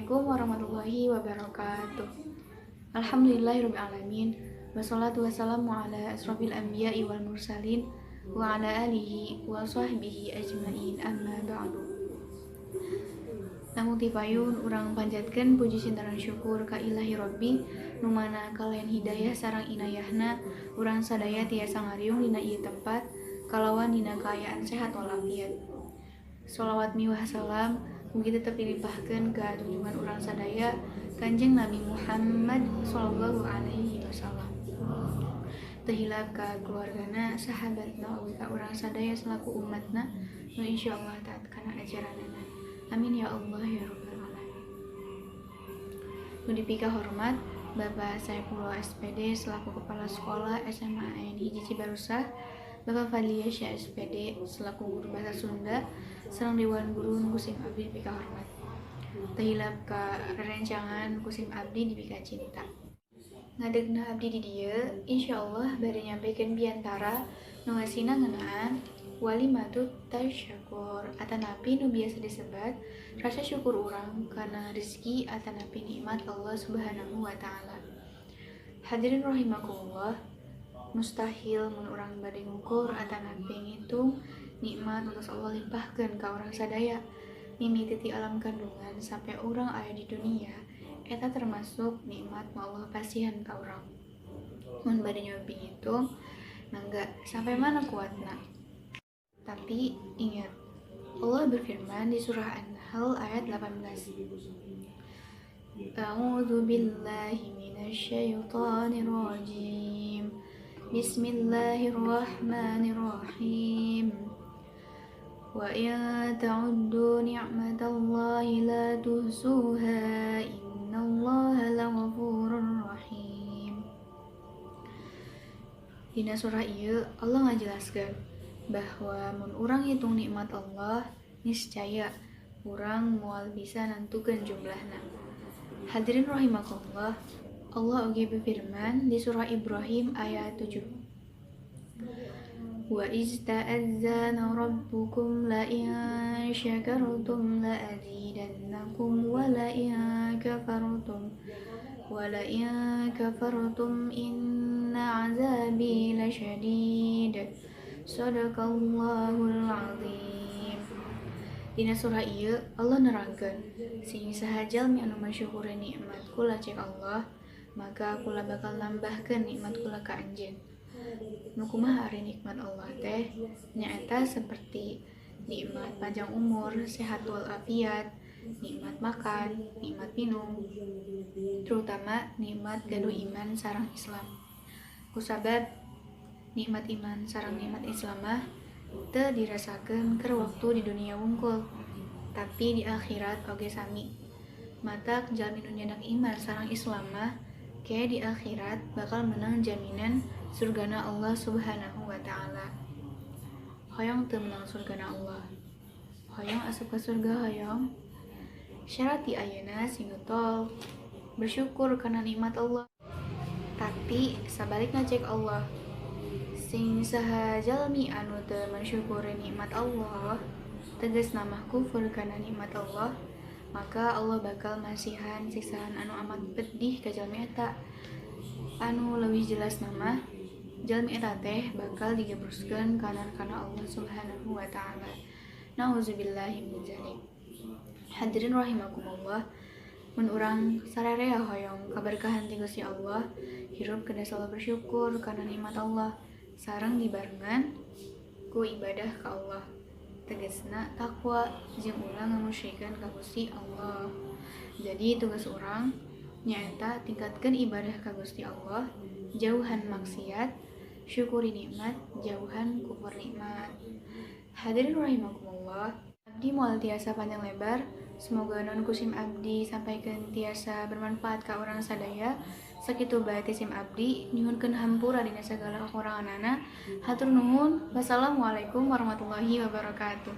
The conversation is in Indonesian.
Assalamualaikum warahmatullahi wabarakatuh. Alhamdulillahirabbil alamin. Wassalatu wassalamu ala asrofil anbiya'i wal mursalin wa ala alihi wa sahbihi ajmain, amma ba'du. Namun tipayun urang panjatkeun puji sintaran syukur ka Ilahi Rabbi nu mana kalayan hidayah sareng inayahna urang sadaya tiasa ngariung dina ieu tempat kalawan dina kaayaan sehat walafiat. Sholawat miwah salam mugi tetep dilimpahkeun ka junjungan urang sadaya Kanjeng Nabi Muhammad sallallahu alaihi wasallam. Teu hilap ka keluargana, sahabatna, oge ka urang sadaya selaku umatna nu insyaallah taat kana ajaranna. Amin ya Allah ya rabbal alamin. Nu dipika hormat Bapak Saifullah SPD selaku Kepala Sekolah SMA AN Hiji Cibarusah, Bapak Fadliya Syah SPD selaku Guru Bahasa Sunda, sareng Dewan Guru Kusim Abdi dipika hormat. Teu hilap ka rerencangan Kusim Abdi dipika cinta. Ngadegna abdi di dieu insyaallah bade nyampekeun piantara nu ngasina ngeunaan walimatut tasyakur atanapi nu biasa disebat rasa syukur urang kana rezeki atanapi nikmat Allah Subhanahu wa taala. Hadirin rahimakumullah, mustahil mun urang bade ngukur atanapi ngitung nikmat nu Allah limpahkeun ka urang sadaya mimiti ti alam kandungan sampai urang aya di dunia. Eta termasuk nikmat nu Allah pasihan ka urang. Mun bade nyobi ngitung mangga sampai mana kuatna. Tapi ingat, Allah berfirman di surah An-Nahl ayat 18. A'udzu billahi minasy syaithanir rajim. Bismillahirrahmanirrahim. Wa in ta'uddu ni'matallahi la tuhsuha innallaha laghafurur rahim. Dina surah ieu Allah ngajelaskeun bahwa mun urang hitung nikmat Allah niscaya urang moal bisa nantukeun jumlahna. Hadirin rahimakumullah, Allah oge berfirman di surah Ibrahim ayat 7. Wa izta'azzana rabbukum la in syakartum la azidannakum wa la in kafartum inna azabi lasyadid. Shadaqallahul azim. Dina surah ieu Allah nerangkeun sing saha jalmi anu masyukuri nikmat kula cek Allah maka kula bakal nambahkeun nikmat kula ka anjeun. Nu kumaha ari nikmat Allah teh nyaeta seperti nikmat panjang umur, sehat walafiat, nikmat makan, nikmat minum, terutama nikmat gaduh iman sareng Islam. Kusabab nikmat iman sareng nikmat Islam mah teu dirasakeun keur waktu di dunia wungkul, tapi di akhirat oge sami. Matak jalmi nu nyandak iman sareng Islam mah ke di akhirat bakal menang jaminan surgana Allah Subhanahu wa taala. Hoyong teu menang surgana Allah. Hoyong asup ka surga hoyong. Syarat ti ayeuna sing tol bersyukur kana nikmat Allah. Tapi sabalikna cek Allah, sing saha jalmi anu teu mensyukuri nikmat Allah tegasna mah kufur kana nikmat Allah, maka Allah bakal masihan siksaan anu amat pedih ka jalmi eta. Anu leuwih jelas nama jalmi eta teh bakal digebruskeun ka neraka Allah Subhanahu wa taala. Nauzubillahi min dzalik. Hadirin rahimakumullah, mun urang sararea hoyong kaberkahan ti Gusti Allah, hirup kedah selalu bersyukur kana nikmat Allah sareng dibarengan ku ibadah ka Allah. Tegasna takwa jeung ulah ngamusyrikeun ka Gusti Allah. Jadi tugas urang nyaeta tingkatkeun ibadah ka Gusti Allah, jauhan maksiat, syukuri nikmat, jauhan kufur nikmat. Hadirin rahimakumullah, abdi moal tiasa panjang lebar. Semoga non kusim abdi sampaikeun tiasa bermanfaat ka urang sadaya. Sakitu bae ti sim abdi nyuhunkeun hampura dina sagala kakuranganana. Hatur nuhun. Wassalamualaikum warahmatullahi wabarakatuh.